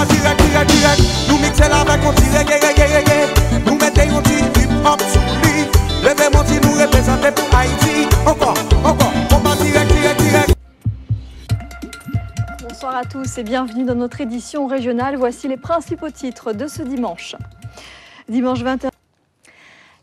va direct, direct, direct. Nous mixer la vague, on tire, reggae, reggae, reggae. Nous mettons un petit hip-hop sous lit. Levez mon petit, nous représenter pour Haïti. Encore, encore, on va direct, direct, direct. Bonsoir à tous et bienvenue dans notre édition régionale. Voici les principaux titres de ce dimanche. Dimanche 21.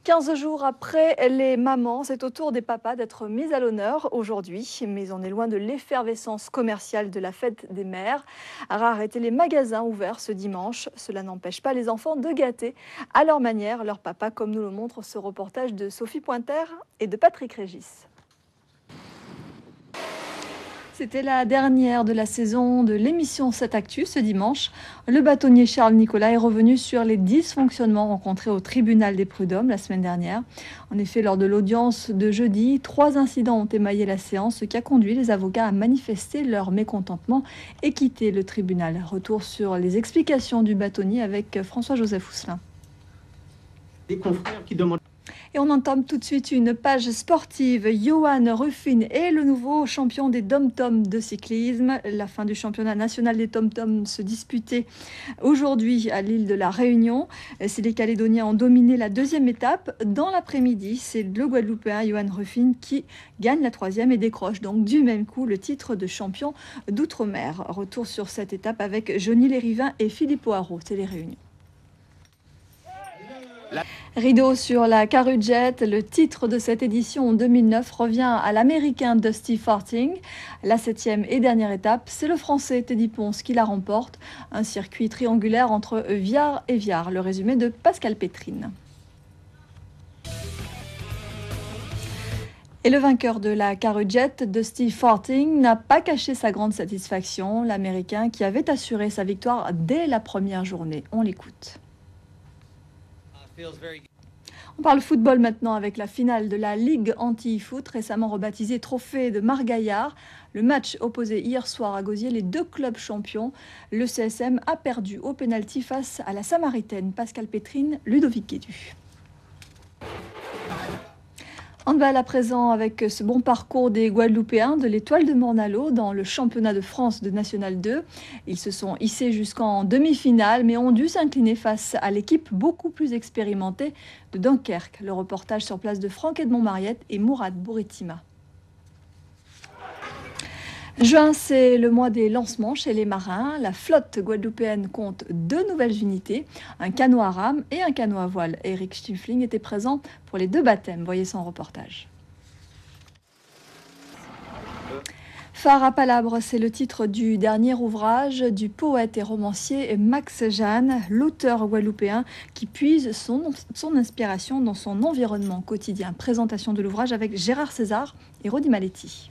15 jours après les mamans, c'est au tour des papas d'être mis à l'honneur aujourd'hui. Mais on est loin de l'effervescence commerciale de la fête des mères. Rares étaient les magasins ouverts ce dimanche. Cela n'empêche pas les enfants de gâter à leur manière leur papa, comme nous le montre ce reportage de Sophie Pointer et de Patrick Régis. C'était la dernière de la saison de l'émission 7 Actu ce dimanche. Le bâtonnier Charles Nicolas est revenu sur les dysfonctionnements rencontrés au tribunal des prud'hommes la semaine dernière. En effet, lors de l'audience de jeudi, 3 incidents ont émaillé la séance, ce qui a conduit les avocats à manifester leur mécontentement et quitter le tribunal. Retour sur les explications du bâtonnier avec François-Joseph Housselin. Des confrères qui demandent... Et on entame tout de suite une page sportive. Johan Ruffin est le nouveau champion des dom-tom de cyclisme. La fin du championnat national des dom-tom se disputait aujourd'hui à l'île de la Réunion. Si les Calédoniens ont dominé la deuxième étape, dans l'après-midi, c'est le Guadeloupéen Johan Ruffin qui gagne la troisième et décroche donc du même coup le titre de champion d'outre-mer. Retour sur cette étape avec Johnny Lérivain et Philippe Oaro, c'est les Réunions. Rideau sur la Carujet, le titre de cette édition en 2009 revient à l'Américain Dusty Farthing. La 7e et dernière étape, c'est le Français Teddy Ponce qui la remporte. Un circuit triangulaire entre Viard et Viard. Le résumé de Pascal Pétrine. Et le vainqueur de la Carujet, Dusty Farthing, n'a pas caché sa grande satisfaction. L'Américain qui avait assuré sa victoire dès la première journée. On l'écoute. On parle football maintenant avec la finale de la Ligue Anti-Foot, récemment rebaptisée Trophée de Margaillard. Le match opposé hier soir à Gosier les deux clubs champions. Le CSM a perdu au pénalty face à la Samaritaine. Pascal Pétrine, Ludovic Guédu. Handball à présent avec ce bon parcours des Guadeloupéens de l'Étoile de Morne-à-l'Eau dans le championnat de France de National 2. Ils se sont hissés jusqu'en demi-finale mais ont dû s'incliner face à l'équipe beaucoup plus expérimentée de Dunkerque. Le reportage sur place de Franck Edmond-Mariette et Mourad Bouritima. Juin, c'est le mois des lancements chez les marins. La flotte guadeloupéenne compte 2 nouvelles unités, un canot à rame et un canot à voile. Eric Stifling était présent pour les 2 baptêmes. Voyez son reportage. Phare à Palabre, c'est le titre du dernier ouvrage du poète et romancier Max Jeanne, l'auteur guadeloupéen qui puise son inspiration dans son environnement quotidien. Présentation de l'ouvrage avec Gérard César et Rodi Maletti.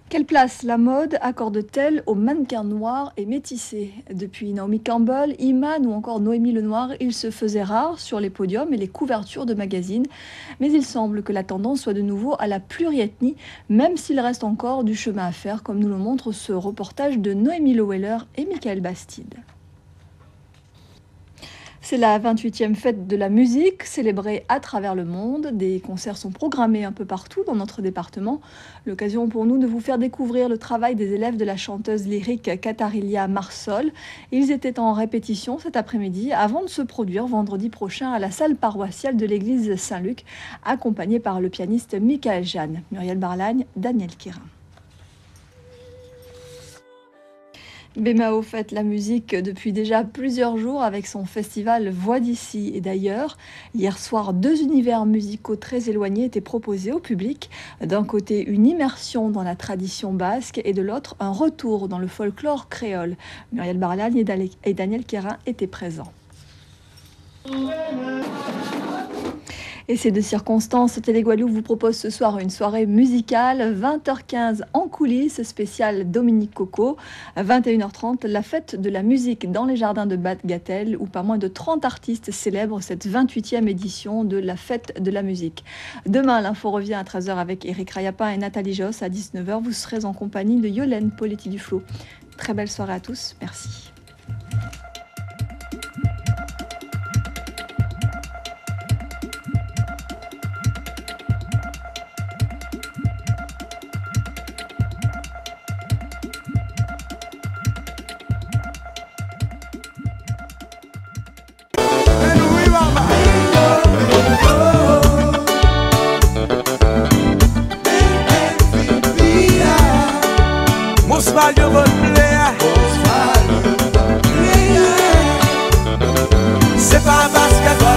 Quelle place la mode accorde-t-elle aux mannequins noirs et métissés? Depuis Naomi Campbell, Iman ou encore Noémie Lenoir, ils se faisaient rares sur les podiums et les couvertures de magazines. Mais il semble que la tendance soit de nouveau à la pluriethnie, même s'il reste encore du chemin à faire, comme nous le montre ce reportage de Noémie Loweller et Michael Bastide. C'est la 28e fête de la musique, célébrée à travers le monde. Des concerts sont programmés un peu partout dans notre département. L'occasion pour nous de vous faire découvrir le travail des élèves de la chanteuse lyrique Catarilia Marsol. Ils étaient en répétition cet après-midi avant de se produire vendredi prochain à la salle paroissiale de l'église Saint-Luc, accompagnés par le pianiste Michael Jeanne, Muriel Barlagne, Daniel Quirin. Bémao fête la musique depuis déjà plusieurs jours avec son festival Voix d'ici et d'ailleurs. Hier soir, 2 univers musicaux très éloignés étaient proposés au public. D'un côté, une immersion dans la tradition basque et de l'autre, un retour dans le folklore créole. Muriel Barlagne et Daniel Quirin étaient présents. Et ces 2 circonstances, Télé Guadeloupe vous propose ce soir une soirée musicale, 20h15 en coulisses, spécial Dominique Coco, 21h30 la fête de la musique dans les jardins de Bat-Gatel, où pas moins de 30 artistes célèbrent cette 28e édition de la fête de la musique. Demain, l'info revient à 13h avec Éric Rayapin et Nathalie Joss. À 19h, vous serez en compagnie de Yolène Poletti-Duflo. Très belle soirée à tous, merci. value replayer. C'est pas un basketball.